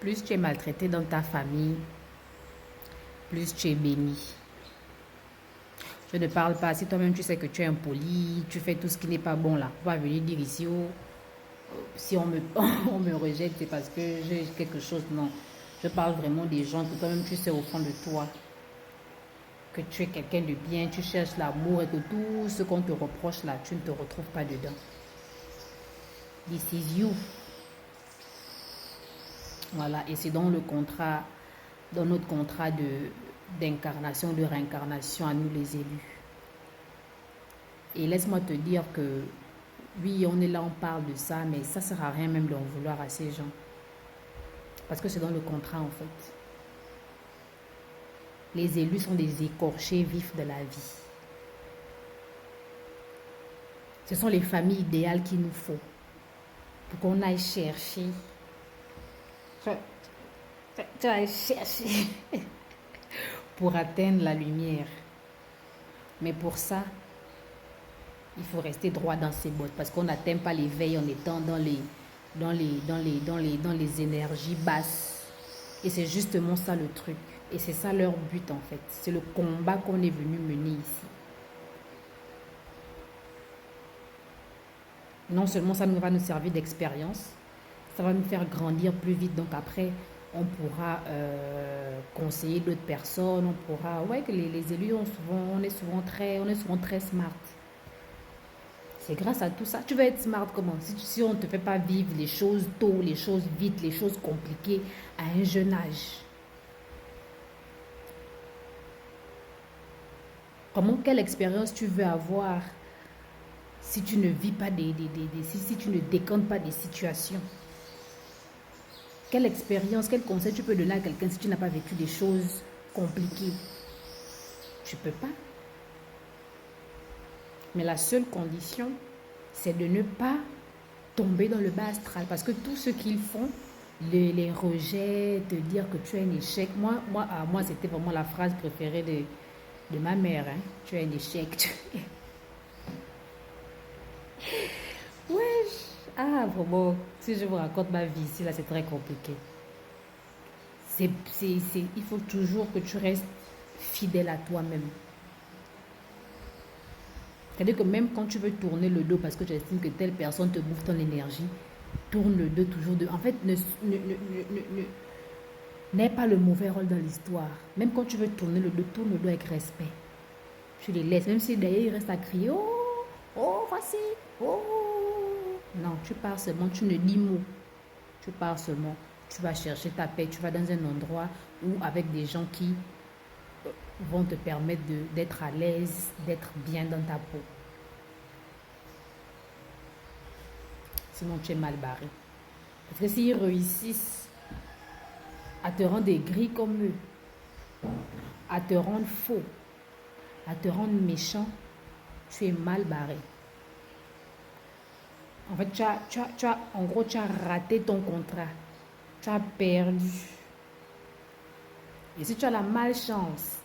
Plus tu es maltraité dans ta famille, plus tu es béni. Je ne parle pas, si toi-même tu sais que tu es impoli, tu fais tout ce qui n'est pas bon là, on va venir dire ici, oh, si on me, on me rejette, c'est parce que j'ai quelque chose. Non, je parle vraiment des gens que toi-même tu sais au fond de toi que tu es quelqu'un de bien, tu cherches l'amour et que tout ce qu'on te reproche là, tu ne te retrouves pas dedans. This is you. Voilà, et c'est dans le contrat, dans notre contrat d'incarnation, de réincarnation à nous les élus. Et laisse-moi te dire que oui, on est là, on parle de ça, mais ça ne sert à rien même d'en vouloir à ces gens. Parce que c'est dans le contrat en fait. Les élus sont des écorchés vifs de la vie. Ce sont les familles idéales qu'il nous faut pour qu'on aille chercher. Tu ailles chercher pour atteindre la lumière. Mais pour ça, il faut rester droit dans ses bottes parce qu'on n'atteint pas l'éveil en étant dans les énergies basses. Et c'est justement ça le truc. Et c'est ça leur but en fait. C'est le combat qu'on est venu mener ici. Non seulement ça va nous servir d'expérience, ça va nous faire grandir plus vite. Donc après, on pourra conseiller d'autres personnes. On pourra... Ouais, que les élus, on est souvent très smart. C'est grâce à tout ça. Tu vas être smart comment? Si on ne te fait pas vivre les choses tôt, les choses vite, les choses compliquées à un jeune âge. Comment, quelle expérience tu veux avoir si tu ne vis pas si tu ne décantes pas des situations? Quelle expérience, quel conseil tu peux donner à quelqu'un si tu n'as pas vécu des choses compliquées? Tu ne peux pas. Mais la seule condition, c'est de ne pas tomber dans le bas astral. Parce que tout ce qu'ils font, les rejets, te dire que tu es un échec. Moi c'était vraiment la phrase préférée de ma mère. Hein. Tu es un échec. Ouais. Ah, vraiment. Si je vous raconte ma vie ici, là, c'est très compliqué. Il faut toujours que tu restes fidèle à toi-même. C'est-à-dire que même quand tu veux tourner le dos parce que tu estimes que telle personne te bouffe ton énergie, tourne le dos toujours de... En fait, n'aie pas le mauvais rôle dans l'histoire. Même quand tu veux tourner le dos, tourne le dos avec respect. Tu les laisses, même si d'ailleurs ils restent à crier, oh, oh, voici, oh. Non, tu pars seulement, tu ne dis mot. Tu pars seulement, tu vas chercher ta paix, tu vas dans un endroit où avec des gens qui vont te permettre d'être à l'aise, d'être bien dans ta peau. Sinon, tu es mal barré. Parce que s'ils réussissent à te rendre aigri comme eux, à te rendre faux, à te rendre méchant, tu es mal barré. En fait, en gros, tu as raté ton contrat. Tu as perdu. Et si tu as la malchance